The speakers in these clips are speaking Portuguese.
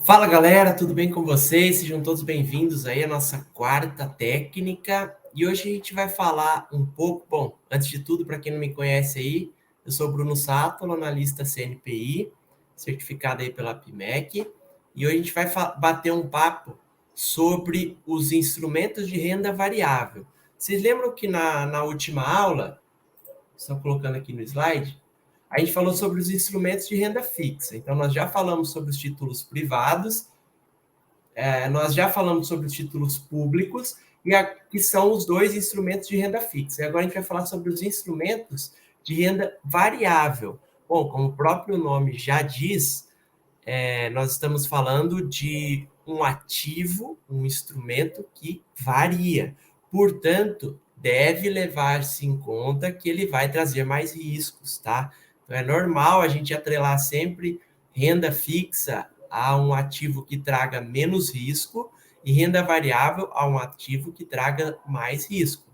Fala galera, tudo bem com vocês? Sejam todos bem-vindos aí à nossa quarta técnica. E hoje a gente vai falar um pouco, bom, antes de tudo, para quem não me conhece aí, eu sou Bruno Sáttolo, analista CNPI, certificado aí pela PMEC, e hoje a gente vai bater um papo sobre os instrumentos de renda variável. Vocês lembram que na última aula, só colocando aqui no slide, a gente falou sobre os instrumentos de renda fixa. Então, nós já falamos sobre os títulos privados, nós já falamos sobre os títulos públicos, que são os dois instrumentos de renda fixa. E agora a gente vai falar sobre os instrumentos de renda variável. Bom, como o próprio nome já diz, nós estamos falando de um ativo, um instrumento que varia. Portanto, deve levar-se em conta que ele vai trazer mais riscos, tá? Então, é normal a gente atrelar sempre renda fixa a um ativo que traga menos risco e renda variável a um ativo que traga mais risco.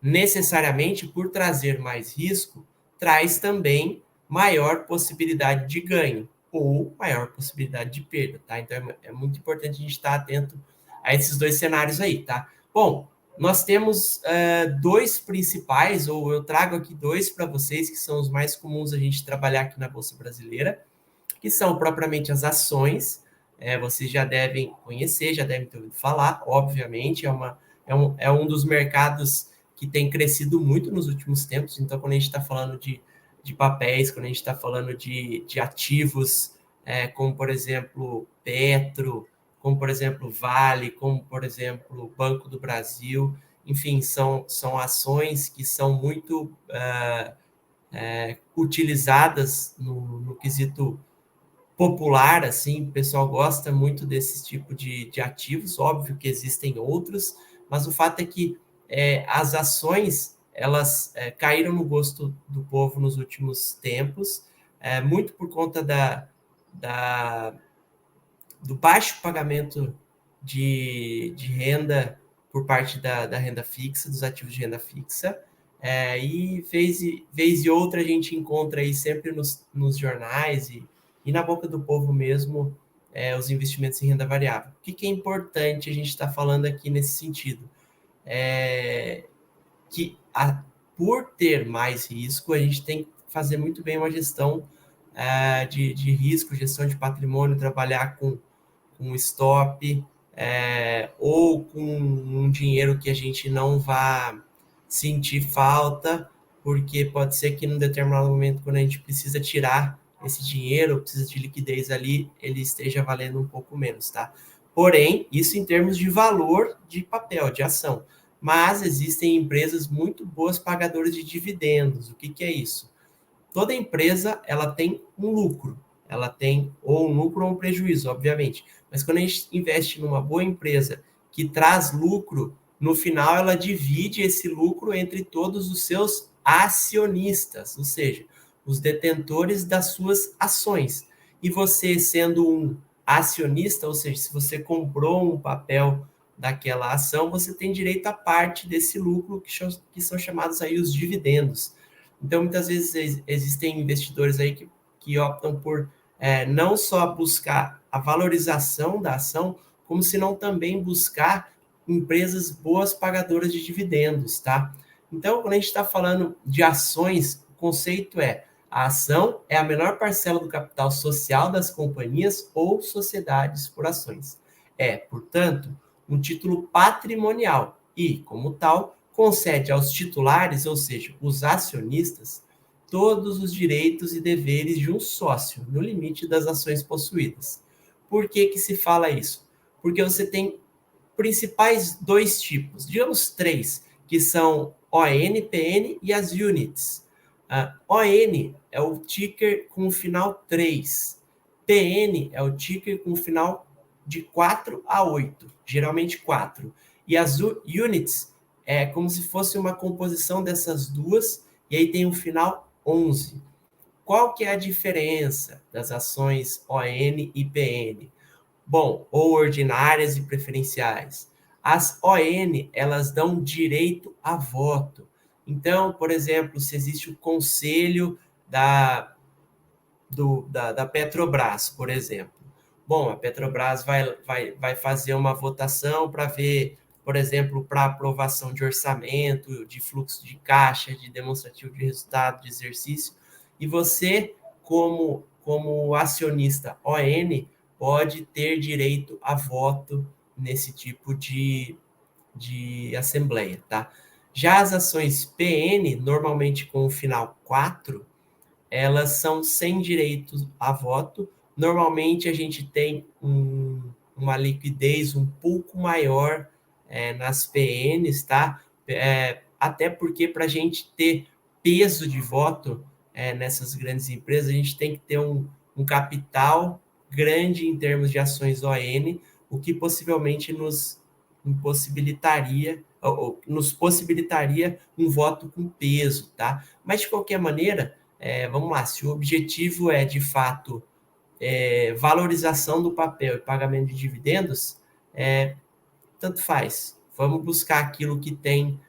Necessariamente, por trazer mais risco, traz também maior possibilidade de ganho ou maior possibilidade de perda, tá? Então, é muito importante a gente estar atento a esses dois cenários aí, tá? Bom, nós temos dois principais, ou eu trago aqui dois para vocês, que são os mais comuns a gente trabalhar aqui na Bolsa Brasileira, que são propriamente as ações. Vocês já devem conhecer, já devem ter ouvido falar, obviamente, é um dos mercados que tem crescido muito nos últimos tempos. Então, quando a gente está falando de papéis, quando a gente está falando de ativos, como, por exemplo, Petro, como, por exemplo, Vale, como, por exemplo, Banco do Brasil, enfim, são ações que são muito utilizadas no quesito popular, assim, o pessoal gosta muito desse tipo de ativos, óbvio que existem outros, mas o fato é que as ações, elas caíram no gosto do povo nos últimos tempos, muito por conta da, do baixo pagamento de renda por parte da renda fixa, dos ativos de renda fixa, e vez e outra a gente encontra aí sempre nos jornais e na boca do povo mesmo os investimentos em renda variável. O que é importante a gente estar falando aqui nesse sentido? Que por ter mais risco, a gente tem que fazer muito bem uma gestão de risco, gestão de patrimônio, trabalhar com stop, ou com um dinheiro que a gente não vá sentir falta, porque pode ser que num determinado momento, quando a gente precisa tirar esse dinheiro, precisa de liquidez ali, ele esteja valendo um pouco menos, tá? Porém, isso em termos de valor de papel, de ação. Mas existem empresas muito boas pagadoras de dividendos. O que é isso? Toda empresa ela tem um lucro, ela tem ou um lucro ou um prejuízo, obviamente. Mas quando a gente investe numa boa empresa que traz lucro, no final ela divide esse lucro entre todos os seus acionistas, ou seja, os detentores das suas ações. E você sendo um acionista, ou seja, se você comprou um papel daquela ação, você tem direito a parte desse lucro que são chamados aí os dividendos. Então, muitas vezes existem investidores aí que optam por não só buscar a valorização da ação, como se não também buscar empresas boas pagadoras de dividendos, tá? Então, quando a gente está falando de ações, o conceito a ação é a menor parcela do capital social das companhias ou sociedades por ações. Portanto, um título patrimonial e, como tal, concede aos titulares, ou seja, os acionistas, todos os direitos e deveres de um sócio, no limite das ações possuídas. Por que se fala isso? Porque você tem principais dois tipos, digamos três, que são ON, PN e as units. ON é o ticker com o final 3. PN é o ticker com o final de 4 a 8, geralmente 4. E as units é como se fosse uma composição dessas duas, e aí tem o final 11. Qual que é a diferença das ações ON e PN? Bom, ou ordinárias e preferenciais. As ON, elas dão direito a voto. Então, por exemplo, se existe o conselho da Petrobras, por exemplo, Bom, a Petrobras vai fazer uma votação para ver, por exemplo, para aprovação de orçamento, de fluxo de caixa, de demonstrativo de resultado, de exercício, e você, como acionista ON, pode ter direito a voto nesse tipo de assembleia, tá? Já as ações PN, normalmente com o final 4, elas são sem direito a voto. Normalmente a gente tem uma liquidez um pouco maior nas PNs, tá? Até porque para a gente ter peso de voto nessas grandes empresas, a gente tem que ter um capital grande em termos de ações ON, o que possivelmente nos possibilitaria um voto com peso, tá? Mas de qualquer maneira, vamos lá, se o objetivo é de fato valorização do papel e pagamento de dividendos, tanto faz. Vamos buscar aquilo que tem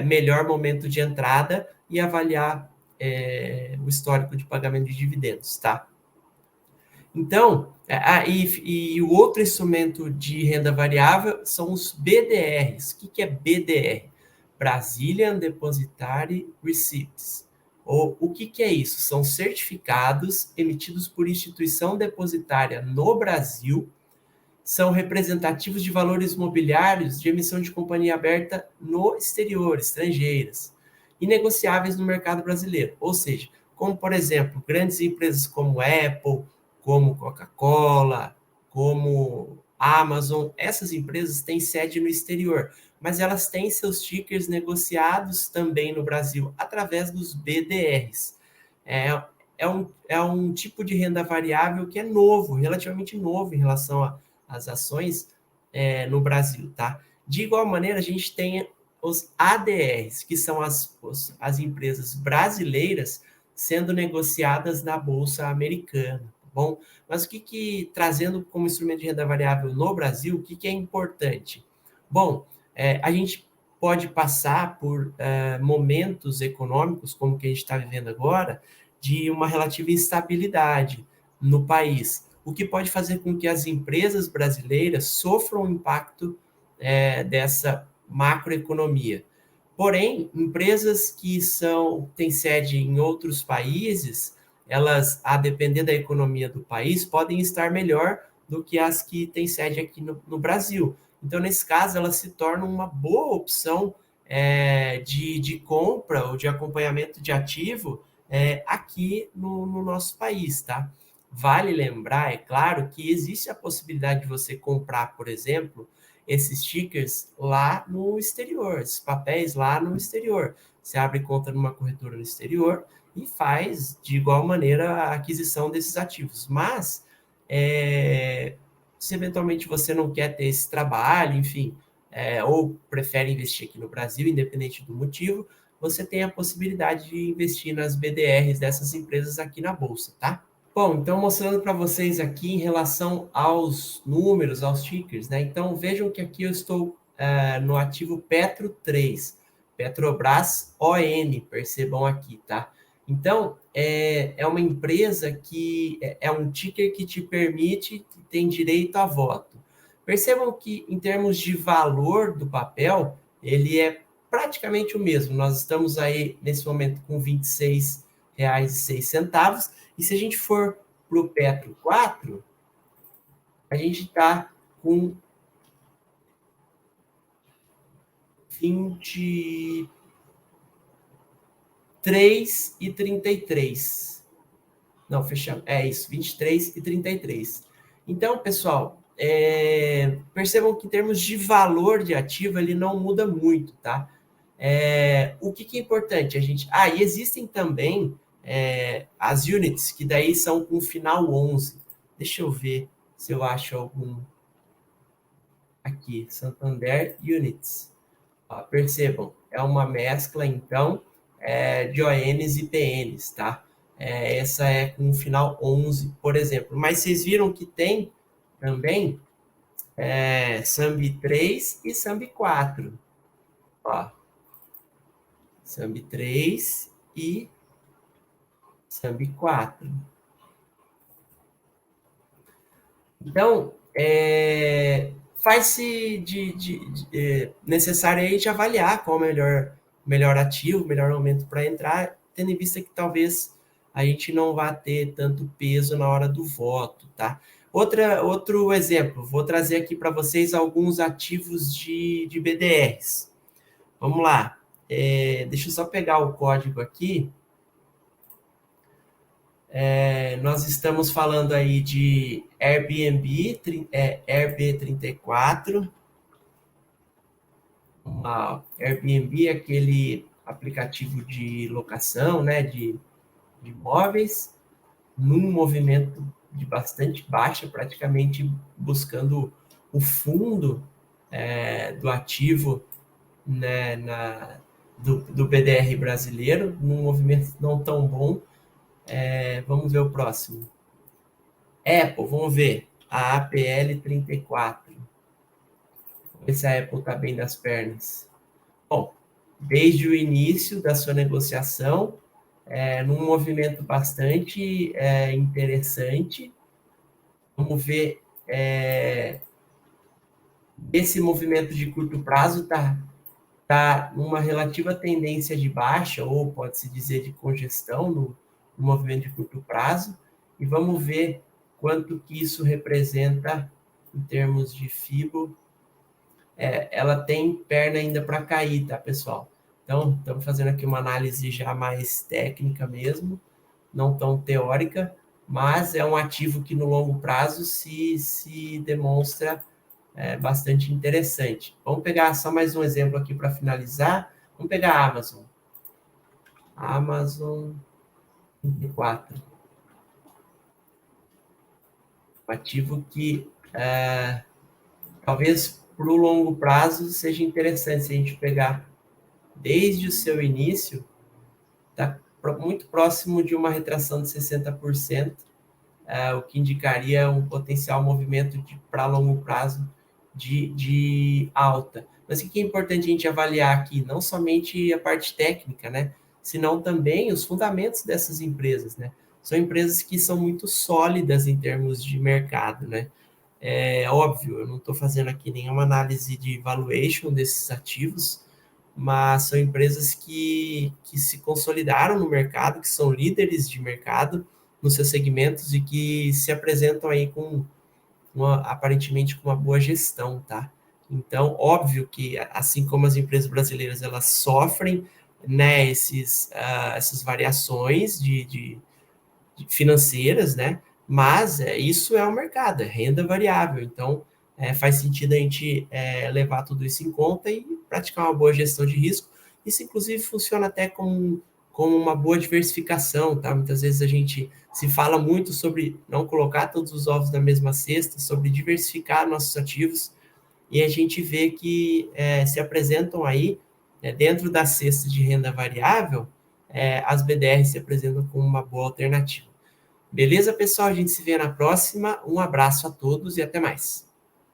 melhor momento de entrada e avaliar o histórico de pagamento de dividendos, tá? Então, e o outro instrumento de renda variável são os BDRs. O que é BDR? Brazilian Depositary Receipts. O que é isso? São certificados emitidos por instituição depositária no Brasil, são representativos de valores mobiliários de emissão de companhia aberta no exterior, estrangeiras, e negociáveis no mercado brasileiro. Ou seja, como, por exemplo, grandes empresas como Apple, como Coca-Cola, como Amazon, essas empresas têm sede no exterior, mas elas têm seus tickers negociados também no Brasil, através dos BDRs. É um tipo de renda variável que é novo, relativamente novo em relação às ações no Brasil, tá? De igual maneira, a gente tem os ADRs, que são as empresas brasileiras sendo negociadas na Bolsa Americana, tá bom? Mas trazendo como instrumento de renda variável no Brasil, o que é importante? Bom, a gente pode passar por momentos econômicos, como o que a gente está vivendo agora, de uma relativa instabilidade no país, o que pode fazer com que as empresas brasileiras sofram o impacto dessa macroeconomia. Porém, empresas que têm sede em outros países, elas, a depender da economia do país, podem estar melhor do que as que têm sede aqui no Brasil. Então, nesse caso, elas se tornam uma boa opção de compra ou de acompanhamento de ativo aqui no nosso país, tá? Vale lembrar, é claro, que existe a possibilidade de você comprar, por exemplo, esses stickers lá no exterior, esses papéis lá no exterior. Você abre conta numa corretora no exterior e faz, de igual maneira, a aquisição desses ativos. Mas, se eventualmente você não quer ter esse trabalho, enfim, ou prefere investir aqui no Brasil, independente do motivo, você tem a possibilidade de investir nas BDRs dessas empresas aqui na Bolsa, tá? Bom, então mostrando para vocês aqui em relação aos números, aos tickers, né? Então vejam que aqui eu estou no ativo Petro 3, Petrobras ON, percebam aqui, tá? Então é uma empresa que é um ticker que te permite, que tem direito a voto. Percebam que em termos de valor do papel, ele é praticamente o mesmo. Nós estamos aí nesse momento com R$ 26,06. E se a gente for para o Petro 4, a gente está com 23,33. Não, fechamos. É isso, 23,33. Então, pessoal, percebam que em termos de valor de ativo, ele não muda muito, tá? O que é importante? E existem também as units, que daí são com final 11. Deixa eu ver se eu acho algum aqui. Santander Units. Ó, percebam, é uma mescla, então, de ONs e PNs, tá? Essa é com final 11, por exemplo. Mas vocês viram que tem também SAMB 3 e SAMB 4. Ó, SAMB 3 e SAMB 4. Então, faz-se necessário a gente avaliar qual é o melhor ativo, melhor momento para entrar, tendo em vista que talvez a gente não vá ter tanto peso na hora do voto, tá? Outro exemplo, vou trazer aqui para vocês alguns ativos de BDRs. Vamos lá. Deixa eu só pegar o código aqui. Nós estamos falando aí de Airbnb, RB34. Airbnb é aquele aplicativo de locação, né, de imóveis, num movimento de bastante baixa, praticamente buscando o fundo do ativo, né, do BDR brasileiro, num movimento não tão bom. Vamos ver o próximo. Apple, vamos ver. A APL 34. Vamos ver se a Apple está bem das pernas. Bom, desde o início da sua negociação, num movimento bastante interessante. Vamos ver, esse movimento de curto prazo está numa relativa tendência de baixa, ou pode-se dizer de congestão no movimento de curto prazo, e vamos ver quanto que isso representa em termos de FIBO. Ela tem perna ainda para cair, tá, pessoal? Então, estamos fazendo aqui uma análise já mais técnica mesmo, não tão teórica, mas é um ativo que no longo prazo se demonstra bastante interessante. Vamos pegar só mais um exemplo aqui para finalizar. Vamos pegar a Amazon. Amazon 24. Um ativo que talvez para o longo prazo seja interessante se a gente pegar desde o seu início, está muito próximo de uma retração de 60%, o que indicaria um potencial movimento para longo prazo de alta. Mas o que é importante a gente avaliar aqui? Não somente a parte técnica, né? Senão também os fundamentos dessas empresas, né? São empresas que são muito sólidas em termos de mercado, né? É óbvio, eu não estou fazendo aqui nenhuma análise de valuation desses ativos, mas são empresas que se consolidaram no mercado, que são líderes de mercado nos seus segmentos e que se apresentam aí aparentemente com uma boa gestão, tá? Então, óbvio que, assim como as empresas brasileiras, elas sofrem, né, essas variações de financeiras, né? Mas isso é o mercado, é renda variável. Então, faz sentido a gente levar tudo isso em conta e praticar uma boa gestão de risco. Isso, inclusive, funciona até como uma boa diversificação, tá? Muitas vezes a gente se fala muito sobre não colocar todos os ovos na mesma cesta, sobre diversificar nossos ativos, e a gente vê que se apresentam aí, dentro da cesta de renda variável, as BDRs se apresentam como uma boa alternativa. Beleza, pessoal? A gente se vê na próxima. Um abraço a todos e até mais.